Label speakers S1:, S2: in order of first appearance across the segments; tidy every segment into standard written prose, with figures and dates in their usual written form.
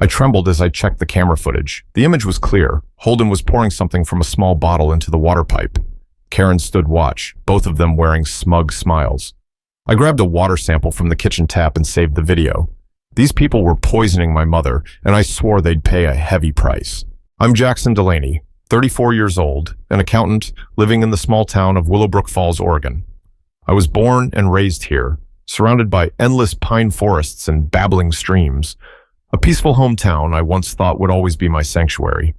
S1: I trembled as I checked the camera footage. The image was clear. Holden was pouring something from a small bottle into the water pipe. Karen stood watch, both of them wearing smug smiles. I grabbed a water sample from the kitchen tap and saved the video. These people were poisoning my mother, and I swore they'd pay a heavy price. I'm Jackson Delaney, 34 years old, an accountant living in the small town of Willowbrook Falls, Oregon. I was born and raised here, surrounded by endless pine forests and babbling streams, a peaceful hometown I once thought would always be my sanctuary.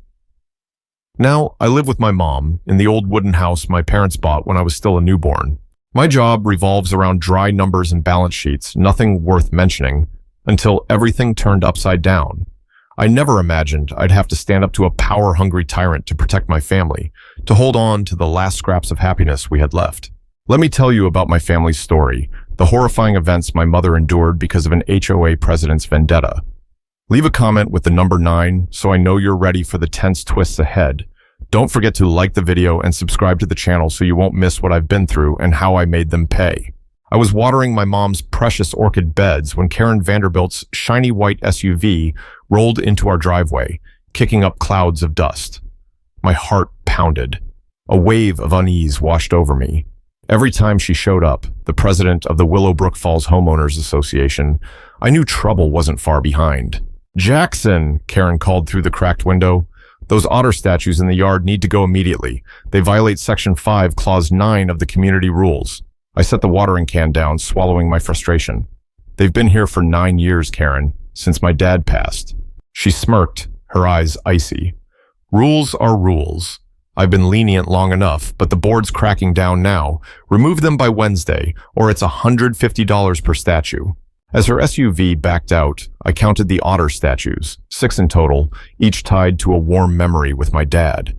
S1: Now, I live with my mom in the old wooden house my parents bought when I was still a newborn. My job revolves around dry numbers and balance sheets, nothing worth mentioning, until everything turned upside down. I never imagined I'd have to stand up to a power-hungry tyrant to protect my family, to hold on to the last scraps of happiness we had left. Let me tell you about my family's story, the horrifying events my mother endured because of an HOA president's vendetta. Leave a comment with the number 9 so I know you're ready for the tense twists ahead. Don't forget to like the video and subscribe to the channel so you won't miss what I've been through and how I made them pay. I was watering my mom's precious orchid beds when Karen Vanderbilt's shiny white SUV rolled into our driveway, kicking up clouds of dust. My heart pounded. A wave of unease washed over me. Every time she showed up, the president of the Willowbrook Falls Homeowners Association, I knew trouble wasn't far behind. "Jackson," Karen called through the cracked window. "Those otter statues in the yard need to go immediately. They violate Section 5, Clause 9 of the community rules." I set the watering can down, swallowing my frustration. "They've been here for 9 years, Karen, since my dad passed." She smirked, her eyes icy. "Rules are rules. I've been lenient long enough, but the board's cracking down now. Remove them by Wednesday, or it's $150 per statue." As her SUV backed out, I counted the otter statues, 6 in total, each tied to a warm memory with my dad.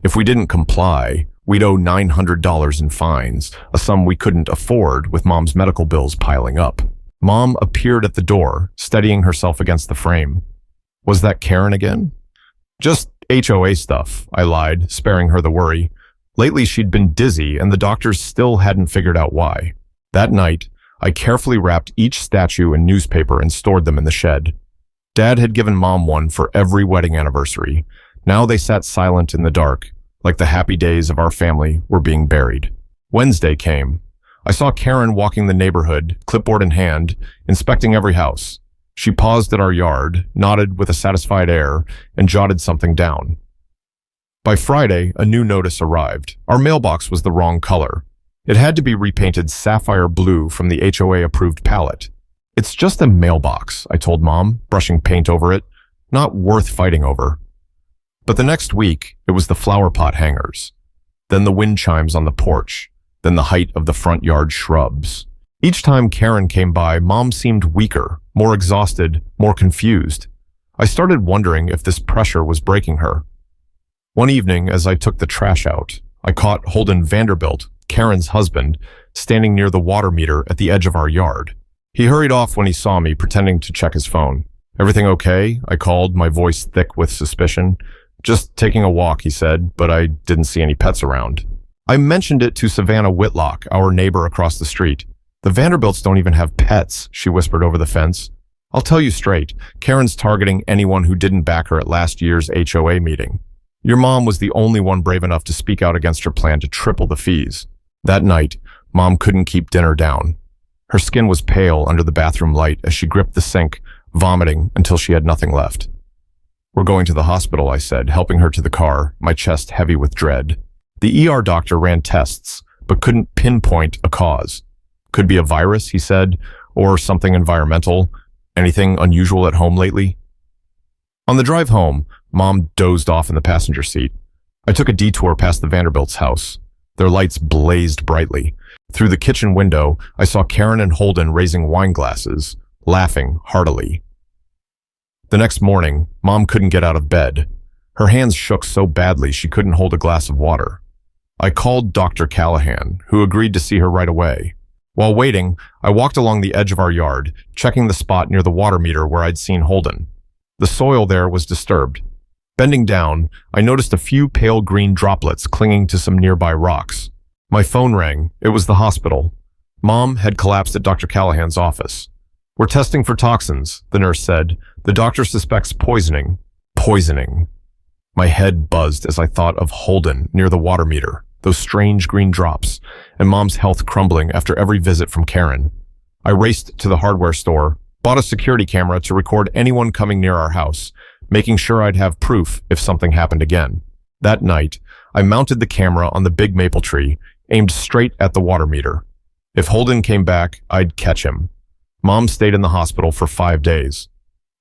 S1: If we didn't comply, we'd owe $900 in fines, a sum we couldn't afford with Mom's medical bills piling up. Mom appeared at the door, steadying herself against the frame. Was that Karen again? "Just HOA stuff," I lied, sparing her the worry. Lately she'd been dizzy, and the doctors still hadn't figured out why. That night, I carefully wrapped each statue in newspaper and stored them in the shed. Dad had given Mom one for every wedding anniversary. Now they sat silent in the dark, like the happy days of our family were being buried. Wednesday came. I saw Karen walking the neighborhood, clipboard in hand, inspecting every house. She paused at our yard, nodded with a satisfied air, and jotted something down. By Friday, a new notice arrived. Our mailbox was the wrong color. It had to be repainted sapphire blue from the HOA-approved palette. "It's just a mailbox," I told Mom, brushing paint over it. "Not worth fighting over." But the next week, it was the flower pot hangers. Then the wind chimes on the porch. Then the height of the front yard shrubs. Each time Karen came by, Mom seemed weaker, more exhausted, more confused. I started wondering if this pressure was breaking her. One evening, as I took the trash out, I caught Holden Vanderbilt, Karen's husband, standing near the water meter at the edge of our yard. He hurried off when he saw me, pretending to check his phone. "Everything okay?" I called, my voice thick with suspicion. "Just taking a walk," he said, but I didn't see any pets around. I mentioned it to Savannah Whitlock, our neighbor across the street. "The Vanderbilts don't even have pets," she whispered over the fence. "I'll tell you straight, Karen's targeting anyone who didn't back her at last year's HOA meeting. Your mom was the only one brave enough to speak out against her plan to triple the fees." That night, Mom couldn't keep dinner down. Her skin was pale under the bathroom light as she gripped the sink, vomiting until she had nothing left. "We're going to the hospital," I said, helping her to the car, my chest heavy with dread. The ER doctor ran tests, but couldn't pinpoint a cause. "Could be a virus," he said, "or something environmental. Anything unusual at home lately?" On the drive home, Mom dozed off in the passenger seat. I took a detour past the Vanderbilts' house. Their lights blazed brightly. Through the kitchen window, I saw Karen and Holden raising wine glasses, laughing heartily. The next morning, Mom couldn't get out of bed. Her hands shook so badly she couldn't hold a glass of water. I called Dr. Callahan, who agreed to see her right away. While waiting, I walked along the edge of our yard, checking the spot near the water meter where I'd seen Holden. The soil there was disturbed. Bending down, I noticed a few pale green droplets clinging to some nearby rocks. My phone rang. It was the hospital. Mom had collapsed at Dr. Callahan's office. We're testing for toxins, the nurse said. The doctor suspects poisoning. Poisoning. My head buzzed as I thought of Holden near the water meter, those strange green drops, and Mom's health crumbling after every visit from Karen. I raced to the hardware store, bought a security camera to record anyone coming near our house, making sure I'd have proof if something happened again. That night, I mounted the camera on the big maple tree, aimed straight at the water meter. If Holden came back, I'd catch him. Mom stayed in the hospital for 5 days.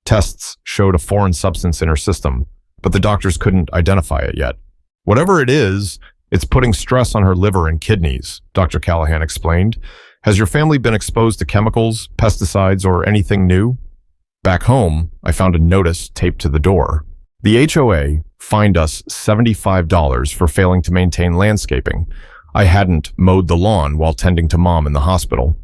S1: Tests showed a foreign substance in her system, but the doctors couldn't identify it yet. Whatever it is, it's putting stress on her liver and kidneys, Dr. Callahan explained. Has your family been exposed to chemicals, pesticides, or anything new? Back home, I found a notice taped to the door. The HOA fined us $75 for failing to maintain landscaping. I hadn't mowed the lawn while tending to Mom in the hospital.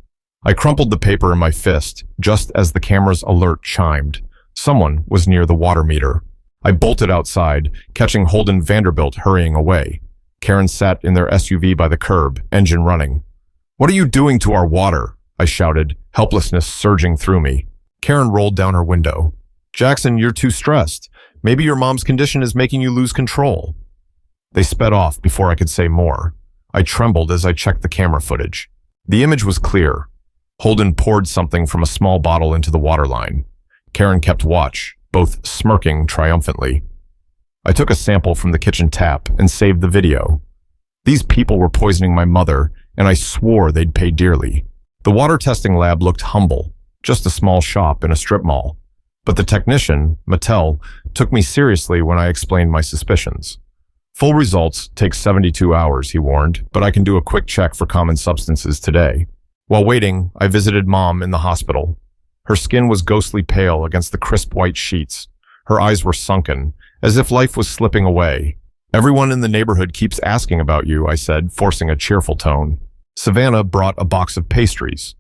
S1: I crumpled the paper in my fist just as the camera's alert chimed. Someone was near the water meter. I bolted outside, catching Holden Vanderbilt hurrying away. Karen sat in their SUV by the curb, engine running. "What are you doing to our water?" I shouted, helplessness surging through me. Karen rolled down her window. "Jackson, you're too stressed. Maybe your mom's condition is making you lose control." They sped off before I could say more. I trembled as I checked the camera footage. The image was clear. Holden poured something from a small bottle into the water line. Karen kept watch, both smirking triumphantly. I took a sample from the kitchen tap and saved the video. These people were poisoning my mother, and I swore they'd pay dearly. The water testing lab looked humble, just a small shop in a strip mall. But the technician, Mattel, took me seriously when I explained my suspicions. Full results take 72 hours, he warned, but I can do a quick check for common substances today. While waiting, I visited Mom in the hospital. Her skin was ghostly pale against the crisp white sheets. Her eyes were sunken, as if life was slipping away. "Everyone in the neighborhood keeps asking about you," I said, forcing a cheerful tone. Savannah brought a box of pastries.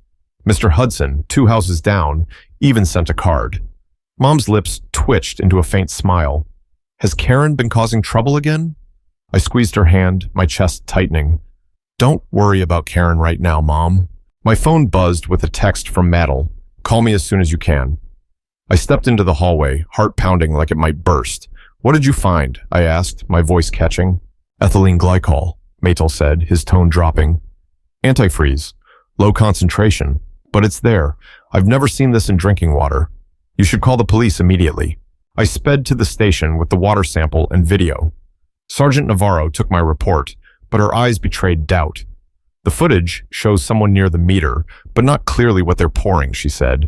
S1: Mr. Hudson, 2 houses down, even sent a card. Mom's lips twitched into a faint smile. "Has Karen been causing trouble again?" I squeezed her hand, my chest tightening. "Don't worry about Karen right now, Mom." My phone buzzed with a text from Maddle. "Call me as soon as you can." I stepped into the hallway, heart pounding like it might burst. "What did you find?" I asked, my voice catching. "Ethylene glycol," Matel said, his tone dropping. "Antifreeze. Low concentration. But it's there. I've never seen this in drinking water. You should call the police immediately." I sped to the station with the water sample and video. Sergeant Navarro took my report, but her eyes betrayed doubt. "The footage shows someone near the meter, but not clearly what they're pouring," she said.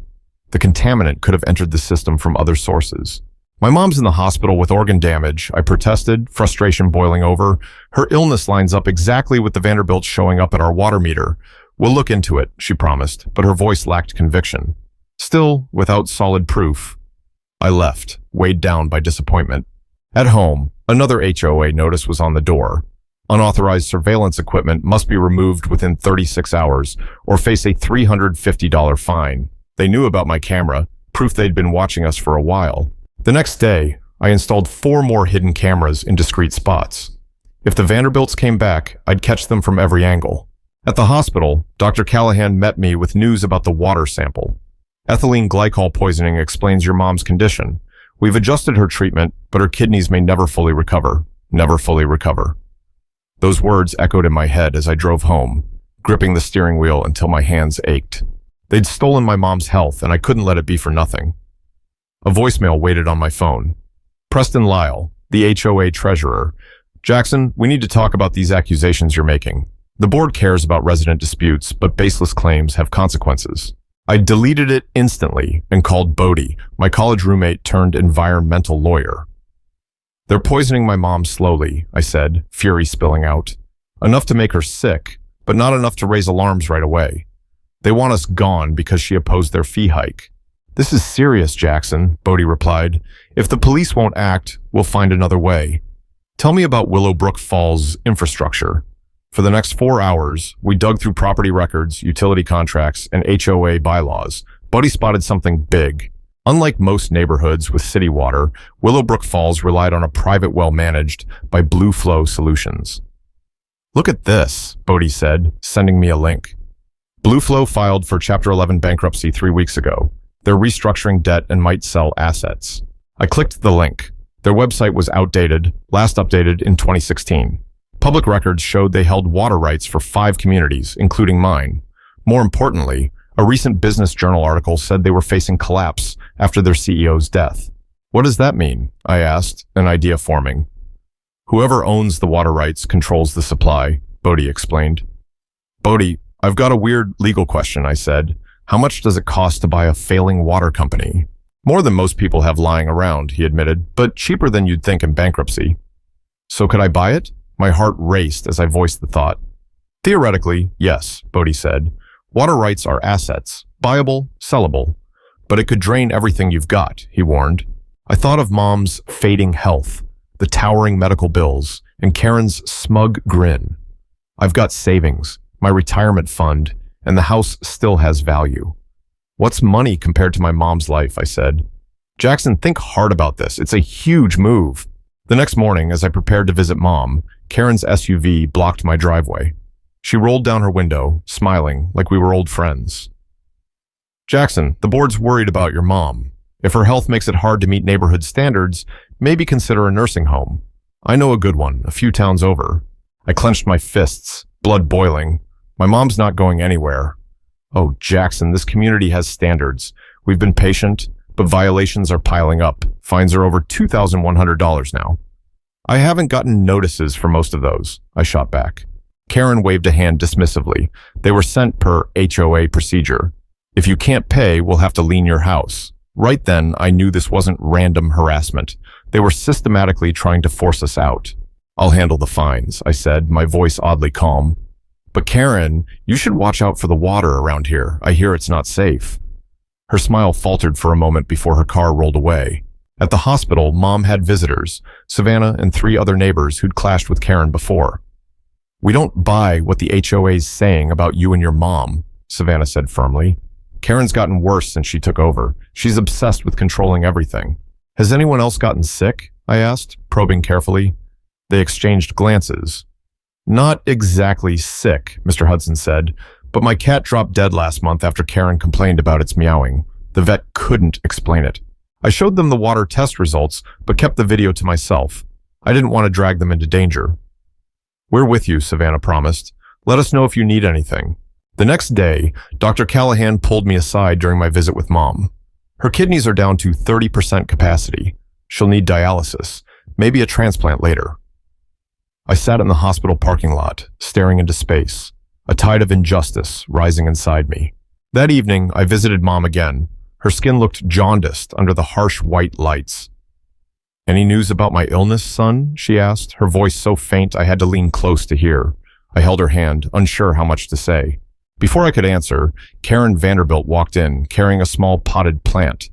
S1: "The contaminant could have entered the system from other sources." "My mom's in the hospital with organ damage," I protested, frustration boiling over. "Her illness lines up exactly with the Vanderbilts showing up at our water meter. We'll look into it," she promised, but her voice lacked conviction. Still, without solid proof, I left, weighed down by disappointment. At home, another HOA notice was on the door. Unauthorized surveillance equipment must be removed within 36 hours or face a $350 fine. They knew about my camera, proof they'd been watching us for a while. The next day, I installed 4 more hidden cameras in discrete spots. If the Vanderbilts came back, I'd catch them from every angle. At the hospital, Dr. Callahan met me with news about the water sample. "Ethylene glycol poisoning explains your mom's condition. We've adjusted her treatment, but her kidneys may never fully recover. Never fully recover." Those words echoed in my head as I drove home, gripping the steering wheel until my hands ached. They'd stolen my mom's health, and I couldn't let it be for nothing. A voicemail waited on my phone. "Preston Lyle, the HOA treasurer. Jackson, we need to talk about these accusations you're making. The board cares about resident disputes, but baseless claims have consequences." I deleted it instantly and called Bodie, my college roommate turned environmental lawyer. "They're poisoning my mom slowly," I said, fury spilling out. "Enough to make her sick, but not enough to raise alarms right away. They want us gone because she opposed their fee hike." "This is serious, Jackson," Bodie replied. "If the police won't act, we'll find another way. Tell me about Willowbrook Falls infrastructure." For the next 4 hours, we dug through property records, utility contracts, and HOA bylaws. Bodie spotted something big. Unlike most neighborhoods with city water, Willowbrook Falls relied on a private well managed by Blue Flow Solutions. "Look at this," Bodie said, sending me a link. Blueflow filed for Chapter 11 bankruptcy 3 weeks ago. They're restructuring debt and might sell assets. I clicked the link. Their website was outdated, last updated in 2016. Public records showed they held water rights for 5 communities, including mine. More importantly, a recent Business Journal article said they were facing collapse after their CEO's death. What does that mean? I asked, an idea forming. Whoever owns the water rights controls the supply, Bodhi explained. Bodhi, I've got a weird legal question, I said. How much does it cost to buy a failing water company? More than most people have lying around, he admitted, but cheaper than you'd think in bankruptcy. So could I buy it? My heart raced as I voiced the thought. Theoretically, yes, Bodhi said. Water rights are assets, buyable, sellable. But it could drain everything you've got, he warned. I thought of Mom's fading health, the towering medical bills, and Karen's smug grin. I've got savings, my retirement fund, and the house still has value. What's money compared to my mom's life, I said. Jackson, think hard about this. It's a huge move. The next morning, as I prepared to visit Mom, Karen's SUV blocked my driveway. She rolled down her window, smiling like we were old friends. Jackson, the board's worried about your mom. If her health makes it hard to meet neighborhood standards, maybe consider a nursing home. I know a good one, a few towns over. I clenched my fists, blood boiling. My mom's not going anywhere. Oh, Jackson, this community has standards. We've been patient, but violations are piling up. Fines are over $2,100 now. I haven't gotten notices for most of those, I shot back. Karen waved a hand dismissively. They were sent per HOA procedure. If you can't pay, we'll have to lien your house. Right then, I knew this wasn't random harassment. They were systematically trying to force us out. I'll handle the fines, I said, my voice oddly calm. But Karen, you should watch out for the water around here. I hear it's not safe. Her smile faltered for a moment before her car rolled away. At the hospital, Mom had visitors, Savannah and 3 other neighbors who'd clashed with Karen before. We don't buy what the HOA's saying about you and your mom, Savannah said firmly. Karen's gotten worse since she took over. She's obsessed with controlling everything. Has anyone else gotten sick? I asked, probing carefully. They exchanged glances. Not exactly sick, Mr. Hudson said, but my cat dropped dead last month after Karen complained about its meowing. The vet couldn't explain it. I showed them the water test results, but kept the video to myself. I didn't want to drag them into danger. We're with you, Savannah promised. Let us know if you need anything. The next day, Dr. Callahan pulled me aside during my visit with Mom. Her kidneys are down to 30% capacity. She'll need dialysis, maybe a transplant later. I sat in the hospital parking lot, staring into space, a tide of injustice rising inside me. That evening, I visited Mom again. Her skin looked jaundiced under the harsh white lights. Any news about my illness, son? She asked, her voice so faint I had to lean close to hear. I held her hand, unsure how much to say. Before I could answer, Karen Vanderbilt walked in, carrying a small potted plant.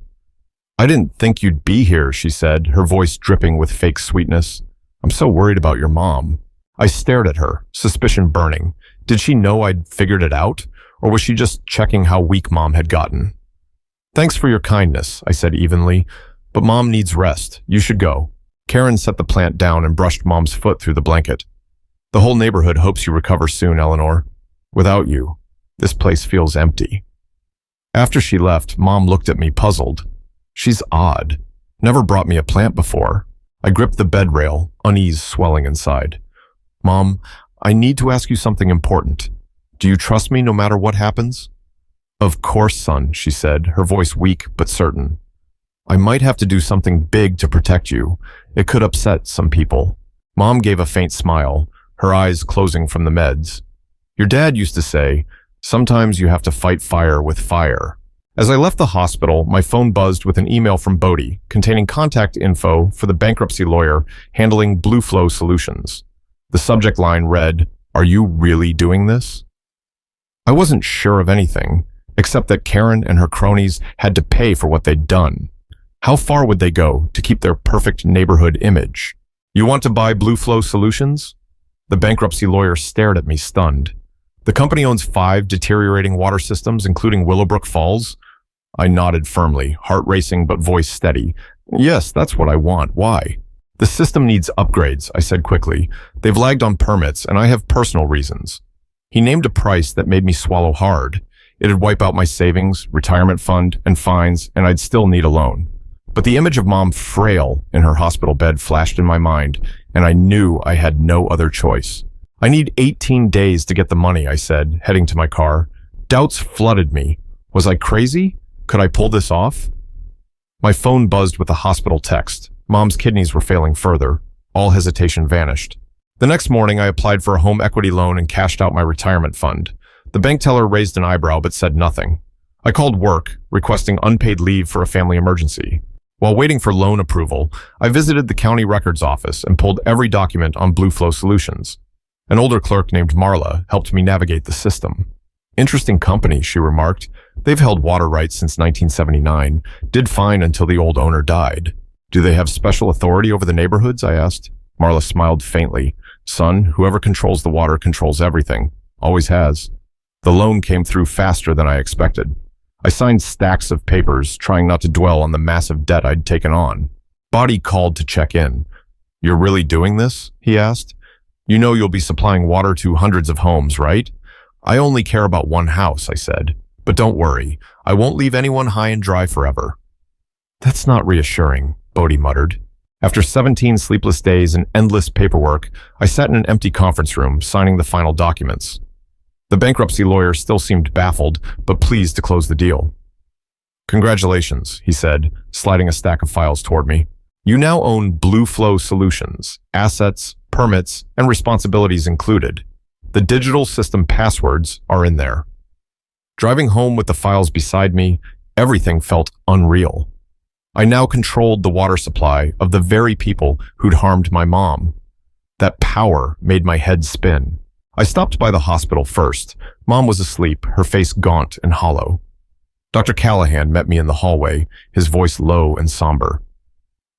S1: I didn't think you'd be here, she said, her voice dripping with fake sweetness. I'm so worried about your mom. I stared at her, suspicion burning. Did she know I'd figured it out, or was she just checking how weak Mom had gotten? Thanks for your kindness, I said evenly, but Mom needs rest. You should go. Karen set the plant down and brushed Mom's foot through the blanket. The whole neighborhood hopes you recover soon, Eleanor. Without you, this place feels empty. After she left, Mom looked at me puzzled. She's odd. Never brought me a plant before. I gripped the bed rail, unease swelling inside. Mom, I need to ask you something important. Do you trust me no matter what happens? Of course, son, she said, her voice weak but certain. I might have to do something big to protect you. It could upset some people. Mom gave a faint smile, her eyes closing from the meds. Your dad used to say, sometimes you have to fight fire with fire. As I left the hospital, my phone buzzed with an email from Bodhi containing contact info for the bankruptcy lawyer handling Blueflow Solutions. The subject line read, "Are you really doing this?" I wasn't sure of anything, except that Karen and her cronies had to pay for what they'd done. How far would they go to keep their perfect neighborhood image? You want to buy Blueflow Solutions? The bankruptcy lawyer stared at me stunned. The company owns 5 deteriorating water systems, including Willowbrook Falls. I nodded firmly, heart racing but voice steady. Yes, that's what I want. Why? The system needs upgrades, I said quickly. They've lagged on permits, and I have personal reasons. He named a price that made me swallow hard. It'd wipe out my savings, retirement fund, and fines, and I'd still need a loan. But the image of Mom frail in her hospital bed flashed in my mind, and I knew I had no other choice. I need 18 days to get the money, I said, heading to my car. Doubts flooded me. Was I crazy? Could I pull this off? My phone buzzed with a hospital text. Mom's kidneys were failing further. All hesitation vanished. The next morning, I applied for a home equity loan and cashed out my retirement fund. The bank teller raised an eyebrow but said nothing. I called work, requesting unpaid leave for a family emergency. While waiting for loan approval, I visited the county records office and pulled every document on Blue Flow Solutions. An older clerk named Marla helped me navigate the system. Interesting company, she remarked. They've held water rights since 1979, did fine until the old owner died. Do they have special authority over the neighborhoods? I asked. Marla smiled faintly. Son, whoever controls the water controls everything. Always has. The loan came through faster than I expected. I signed stacks of papers, trying not to dwell on the massive debt I'd taken on. Body called to check in. You're really doing this? He asked. You know you'll be supplying water to hundreds of homes, right? I only care about one house, I said. But don't worry, I won't leave anyone high and dry forever. That's not reassuring, Bodhi muttered. After 17 sleepless days and endless paperwork, I sat in an empty conference room, signing the final documents. The bankruptcy lawyer still seemed baffled, but pleased to close the deal. Congratulations, he said, sliding a stack of files toward me. You now own Blue Flow Solutions, assets, permits, and responsibilities included. The digital system passwords are in there. Driving home with the files beside me, everything felt unreal. I now controlled the water supply of the very people who'd harmed my mom. That power made my head spin. I stopped by the hospital first. Mom was asleep, her face gaunt and hollow. Dr. Callahan met me in the hallway, his voice low and somber.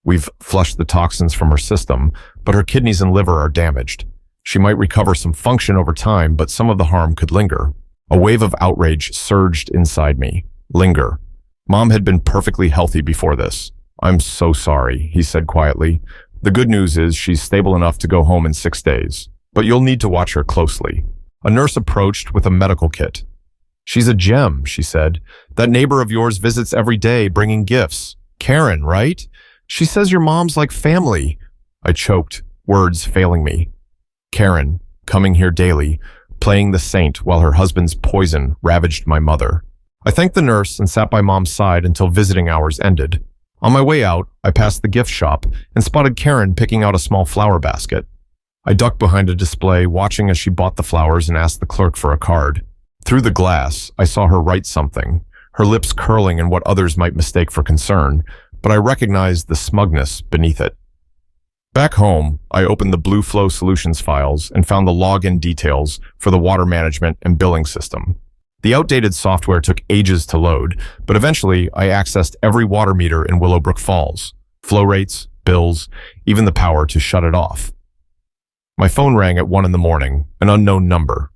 S1: We've flushed the toxins from her system, but her kidneys and liver are damaged. She might recover some function over time, but some of the harm could linger. A wave of outrage surged inside me. Linger. Mom had been perfectly healthy before this. I'm so sorry, he said quietly. The good news is she's stable enough to go home in 6 days, but you'll need to watch her closely. A nurse approached with a medical kit. She's a gem, she said. That neighbor of yours visits every day bringing gifts. Karen, right? She says your mom's like family. I choked, words failing me. Karen, coming here daily, playing the saint while her husband's poison ravaged my mother. I thanked the nurse and sat by Mom's side until visiting hours ended. On my way out, I passed the gift shop and spotted Karen picking out a small flower basket. I ducked behind a display, watching as she bought the flowers and asked the clerk for a card. Through the glass, I saw her write something, her lips curling in what others might mistake for concern, but I recognized the smugness beneath it. Back home, I opened the Blue Flow Solutions files and found the login details for the water management and billing system. The outdated software took ages to load, but eventually I accessed every water meter in Willowbrook Falls, flow rates, bills, even the power to shut it off. My phone rang at 1 a.m, an unknown number.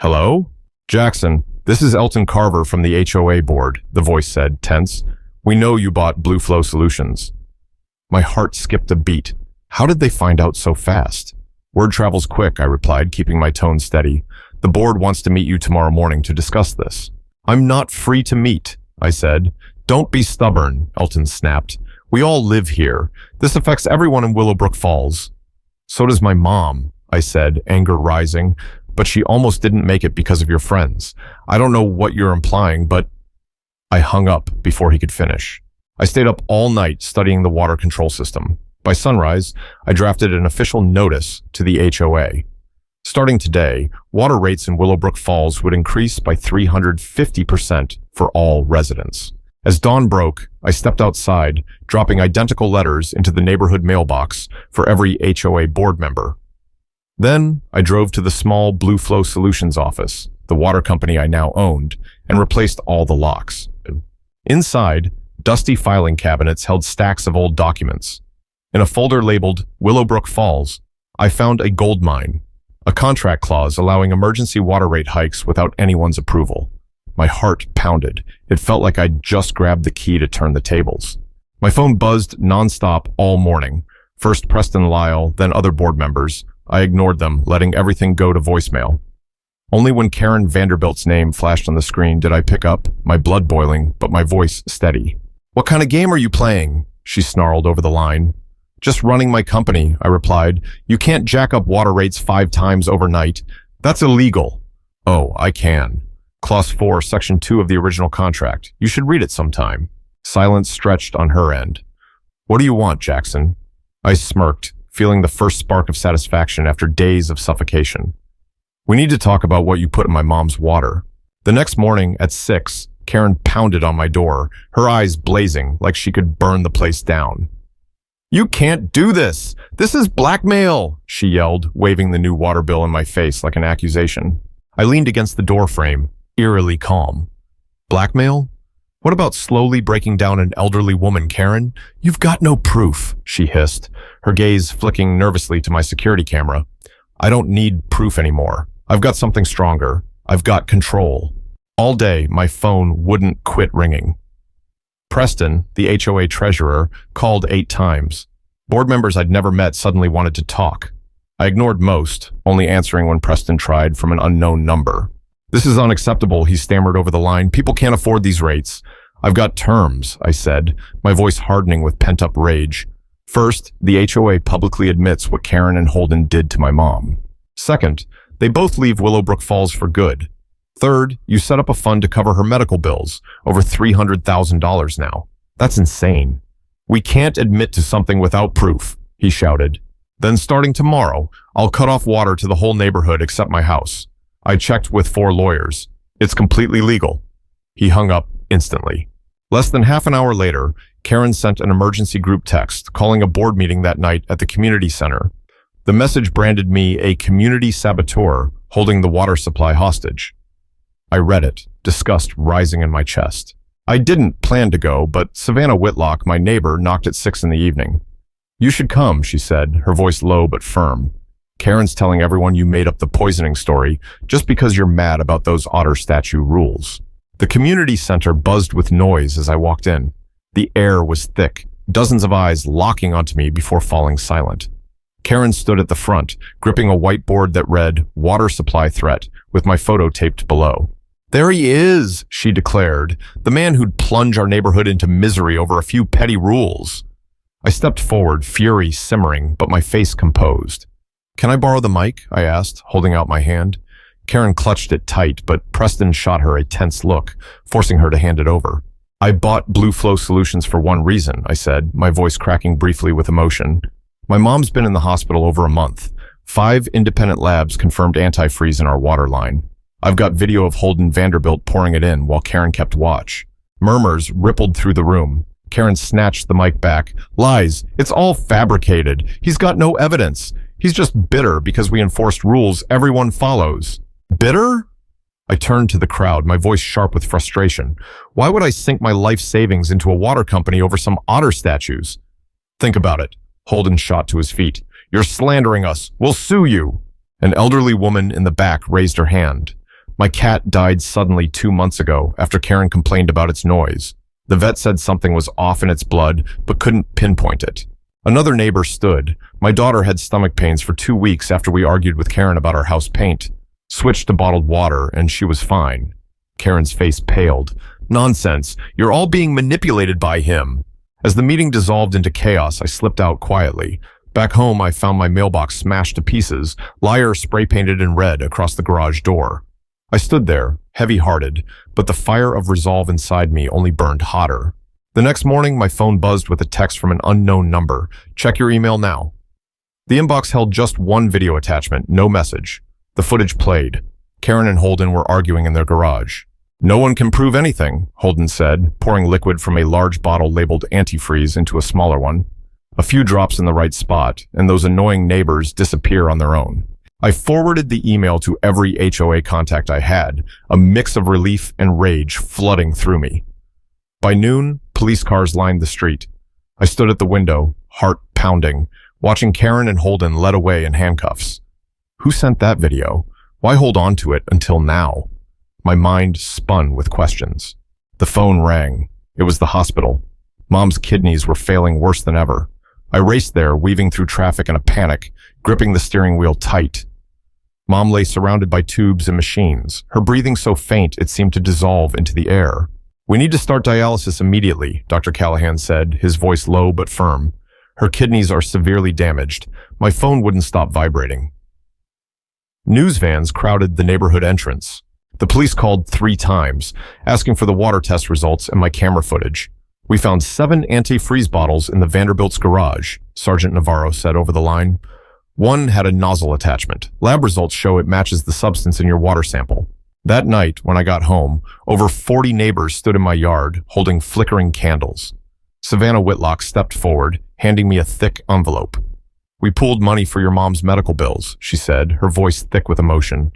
S1: Hello? Jackson, this is Elton Carver from the HOA board, the voice said, tense. We know you bought Blue Flow Solutions. My heart skipped a beat. How did they find out so fast? Word travels quick, I replied, keeping my tone steady. The board wants to meet you tomorrow morning to discuss this. I'm not free to meet, I said. Don't be stubborn, Elton snapped. We all live here. This affects everyone in Willowbrook Falls. So does my mom, I said, anger rising. But she almost didn't make it because of your friends. I don't know what you're implying, but... I hung up before he could finish. I stayed up all night studying the water control system. By sunrise, I drafted an official notice to the HOA. Starting today, water rates in Willowbrook Falls would increase by 350% for all residents. As dawn broke, I stepped outside, dropping identical letters into the neighborhood mailbox for every HOA board member. Then, I drove to the small Blue Flow Solutions office, the water company I now owned, and replaced all the locks. Inside, dusty filing cabinets held stacks of old documents. In a folder labeled Willowbrook Falls, I found a gold mine, a contract clause allowing emergency water rate hikes without anyone's approval. My heart pounded. It felt like I'd just grabbed the key to turn the tables. My phone buzzed nonstop all morning. First Preston Lyle, then other board members. I ignored them, letting everything go to voicemail. Only when Karen Vanderbilt's name flashed on the screen did I pick up, my blood boiling, but my voice steady. "What kind of game are you playing?" she snarled over the line. "Just running my company," I replied. "You can't jack up water rates 5 times overnight. That's illegal." "Oh, I can. Clause 4, Section 2 of the original contract. You should read it sometime." Silence stretched on her end. "What do you want, Jackson?" I smirked, feeling the first spark of satisfaction after days of suffocation. "We need to talk about what you put in my mom's water." The next morning at 6, Karen pounded on my door, her eyes blazing like she could burn the place down. "You can't do this! This is blackmail!" she yelled, waving the new water bill in my face like an accusation. I leaned against the door frame, eerily calm. "Blackmail? What about slowly breaking down an elderly woman, Karen? You've got no proof," she hissed, her gaze flicking nervously to my security camera. "I don't need proof anymore. I've got something stronger. I've got control." All day, my phone wouldn't quit ringing. Preston, the HOA treasurer, called 8 times. Board members I'd never met suddenly wanted to talk. I ignored most, only answering when Preston tried from an unknown number. "This is unacceptable," he stammered over the line. "People can't afford these rates." "I've got terms," I said, my voice hardening with pent-up rage. First, the HOA publicly admits what Karen and Holden did to my mom. Second, they both leave Willowbrook Falls for good. Third, you set up a fund to cover her medical bills, over $300,000 now. That's insane. "We can't admit to something without proof," he shouted. "Then starting tomorrow, I'll cut off water to the whole neighborhood except my house." I checked with 4 lawyers. "It's completely legal." He hung up instantly. Less than half an hour later, Karen sent an emergency group text calling a board meeting that night at the community center. The message branded me a community saboteur holding the water supply hostage. I read it, disgust rising in my chest. I didn't plan to go, but Savannah Whitlock, my neighbor, knocked at 6 in the evening. "You should come," she said, her voice low but firm. "Karen's telling everyone you made up the poisoning story just because you're mad about those otter statue rules." The community center buzzed with noise as I walked in. The air was thick, dozens of eyes locking onto me before falling silent. Karen stood at the front, gripping a whiteboard that read, "Water supply threat," with my photo taped below. "There he is," she declared, "the man who'd plunge our neighborhood into misery over a few petty rules." I stepped forward, fury simmering, but my face composed. "Can I borrow the mic?" I asked, holding out my hand. Karen clutched it tight, but Preston shot her a tense look, forcing her to hand it over. "I bought Blue Flow Solutions for one reason," I said, my voice cracking briefly with emotion. "My mom's been in the hospital over a month. 5 independent labs confirmed antifreeze in our water line. I've got video of Holden Vanderbilt pouring it in while Karen kept watch." Murmurs rippled through the room. Karen snatched the mic back. "Lies. It's all fabricated. He's got no evidence. He's just bitter because we enforced rules everyone follows." "Bitter?" I turned to the crowd, my voice sharp with frustration. Why would I sink my life savings into a water company over some otter statues? "Think about it." Holden shot to his feet. "You're slandering us. We'll sue you." An elderly woman in the back raised her hand. "My cat died suddenly 2 months ago after Karen complained about its noise. The vet said something was off in its blood, but couldn't pinpoint it." Another neighbor stood. "My daughter had stomach pains for 2 weeks after we argued with Karen about our house paint. Switched to bottled water, and she was fine." Karen's face paled. "Nonsense. You're all being manipulated by him." As the meeting dissolved into chaos, I slipped out quietly. Back home, I found my mailbox smashed to pieces, liar spray-painted in red across the garage door. I stood there, heavy-hearted, but the fire of resolve inside me only burned hotter. The next morning, my phone buzzed with a text from an unknown number. "Check your email now." The inbox held just one video attachment, no message. The footage played. Karen and Holden were arguing in their garage. "No one can prove anything," Holden said, pouring liquid from a large bottle labeled antifreeze into a smaller one. A few drops in the right spot, and those annoying neighbors disappear on their own. I forwarded the email to every HOA contact I had, a mix of relief and rage flooding through me. By noon, police cars lined the street. I stood at the window, heart pounding, watching Karen and Holden led away in handcuffs. Who sent that video? Why hold on to it until now? My mind spun with questions. The phone rang. It was the hospital. Mom's kidneys were failing worse than ever. I raced there, weaving through traffic in a panic, gripping the steering wheel tight. Mom lay surrounded by tubes and machines, her breathing so faint it seemed to dissolve into the air. "We need to start dialysis immediately," Dr. Callahan said, his voice low but firm. "Her kidneys are severely damaged. My phone wouldn't stop vibrating." News vans crowded the neighborhood entrance. The police called 3 times, asking for the water test results and my camera footage. "We found 7 antifreeze bottles in the Vanderbilt's garage," Sergeant Navarro said over the line. "One had a nozzle attachment. Lab results show it matches the substance in your water sample." That night, when I got home, over 40 neighbors stood in my yard, holding flickering candles. Savannah Whitlock stepped forward, handing me a thick envelope. "We pooled money for your mom's medical bills," she said, her voice thick with emotion.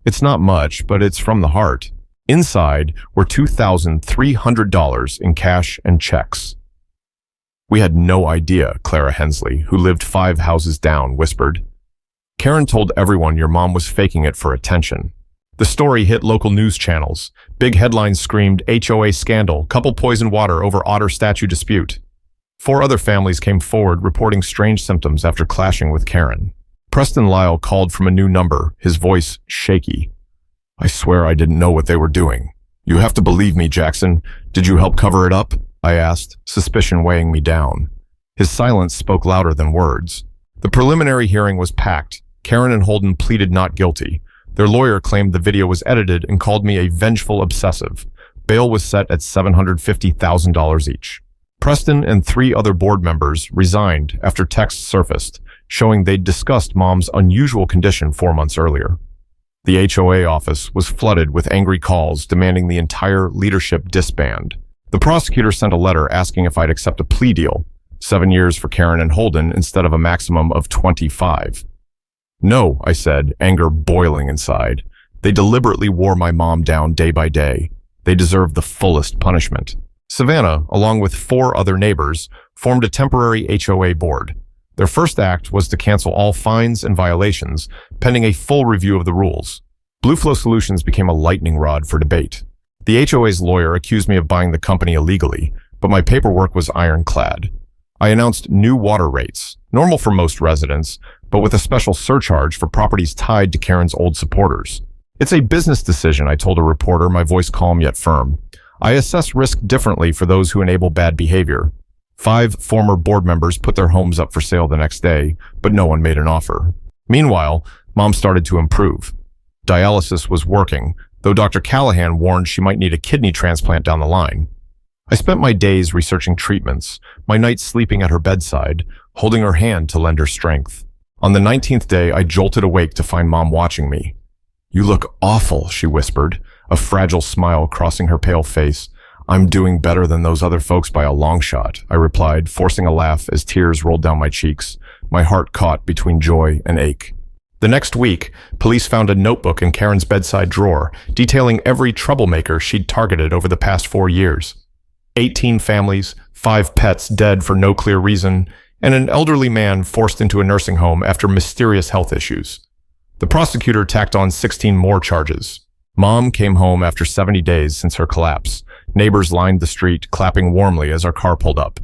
S1: "It's not much, but it's from the heart." Inside were $2,300 in cash and checks. "We had no idea," Clara Hensley, who lived 5 houses down, whispered. "Karen told everyone your mom was faking it for attention." The story hit local news channels. Big headlines screamed, "HOA scandal, couple poisoned water over otter statue dispute." 4 other families came forward reporting strange symptoms after clashing with Karen. Preston Lyle called from a new number, his voice shaky. "I swear I didn't know what they were doing." "You have to believe me, Jackson. Did you help cover it up?" I asked, suspicion weighing me down. His silence spoke louder than words. The preliminary hearing was packed. Karen and Holden pleaded not guilty. Their lawyer claimed the video was edited and called me a vengeful obsessive. Bail was set at $750,000 each. Preston and 3 other board members resigned after texts surfaced, showing they'd discussed Mom's unusual condition 4 months earlier. The HOA office was flooded with angry calls demanding the entire leadership disband. The prosecutor sent a letter asking if I'd accept a plea deal, 7 years for Karen and Holden instead of a maximum of 25. "No," I said, anger boiling inside. "They deliberately wore my mom down day by day. They deserve the fullest punishment." Savannah, along with 4 other neighbors, formed a temporary HOA board. Their first act was to cancel all fines and violations, pending a full review of the rules. Blue Flow Solutions became a lightning rod for debate. The HOA's lawyer accused me of buying the company illegally, but my paperwork was ironclad. I announced new water rates, normal for most residents, but with a special surcharge for properties tied to Karen's old supporters. "It's a business decision," I told a reporter, my voice calm yet firm. "I assess risk differently for those who enable bad behavior." 5 former board members put their homes up for sale the next day, but no one made an offer. Meanwhile, Mom started to improve. Dialysis was working, though Dr. Callahan warned she might need a kidney transplant down the line. I spent my days researching treatments, my nights sleeping at her bedside, holding her hand to lend her strength. On the 19th day, I jolted awake to find Mom watching me. "You look awful," she whispered, a fragile smile crossing her pale face. "I'm doing better than those other folks by a long shot," I replied, forcing a laugh as tears rolled down my cheeks, my heart caught between joy and ache. The next week, police found a notebook in Karen's bedside drawer, detailing every troublemaker she'd targeted over the past 4 years. 18 families, 5 pets dead for no clear reason, and an elderly man forced into a nursing home after mysterious health issues. The prosecutor tacked on 16 more charges. Mom came home after 70 days since her collapse. Neighbors lined the street, clapping warmly as our car pulled up.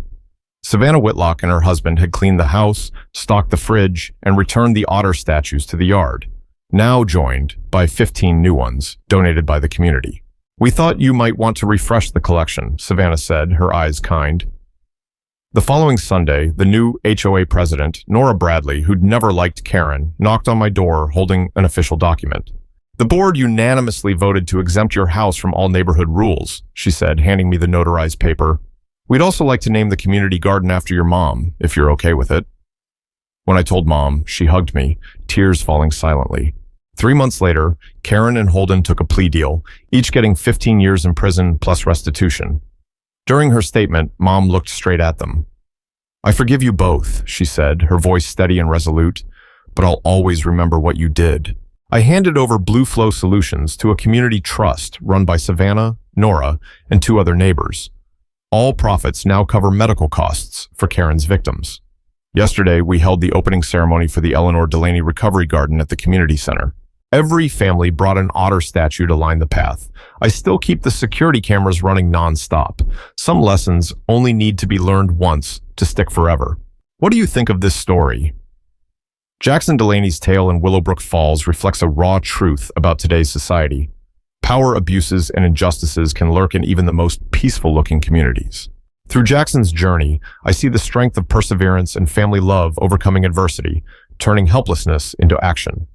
S1: Savannah Whitlock and her husband had cleaned the house, stocked the fridge, and returned the otter statues to the yard, now joined by 15 new ones, donated by the community. "We thought you might want to refresh the collection," Savannah said, her eyes kind. The following Sunday, the new HOA president, Nora Bradley, who'd never liked Karen, knocked on my door holding an official document. "The board unanimously voted to exempt your house from all neighborhood rules," she said, handing me the notarized paper. "We'd also like to name the community garden after your mom, if you're okay with it." When I told Mom, she hugged me, tears falling silently. 3 months later, Karen and Holden took a plea deal, each getting 15 years in prison plus restitution. During her statement, Mom looked straight at them. "I forgive you both," she said, her voice steady and resolute, "but I'll always remember what you did." I handed over Blue Flow Solutions to a community trust run by Savannah, Nora, and 2 other neighbors. All profits now cover medical costs for Karen's victims. Yesterday, we held the opening ceremony for the Eleanor Delaney Recovery Garden at the community center. Every family brought an otter statue to line the path. I still keep the security cameras running non-stop. Some lessons only need to be learned once to stick forever. What do you think of this story? Jackson Delaney's tale in Willowbrook Falls reflects a raw truth about today's society. Power abuses and injustices can lurk in even the most peaceful-looking communities. Through Jackson's journey, I see the strength of perseverance and family love overcoming adversity, turning helplessness into action.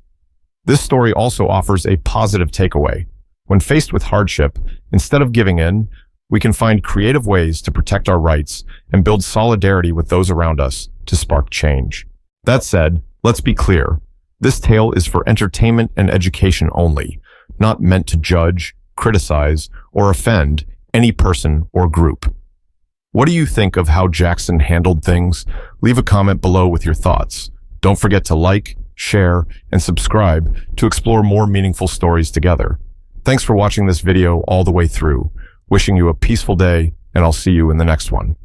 S1: This story also offers a positive takeaway. When faced with hardship, instead of giving in, we can find creative ways to protect our rights and build solidarity with those around us to spark change. That said, let's be clear. This tale is for entertainment and education only, not meant to judge, criticize, or offend any person or group. What do you think of how Jackson handled things? Leave a comment below with your thoughts. Don't forget to like, share, and subscribe to explore more meaningful stories together. Thanks for watching this video all the way through. Wishing you a peaceful day, and I'll see you in the next one.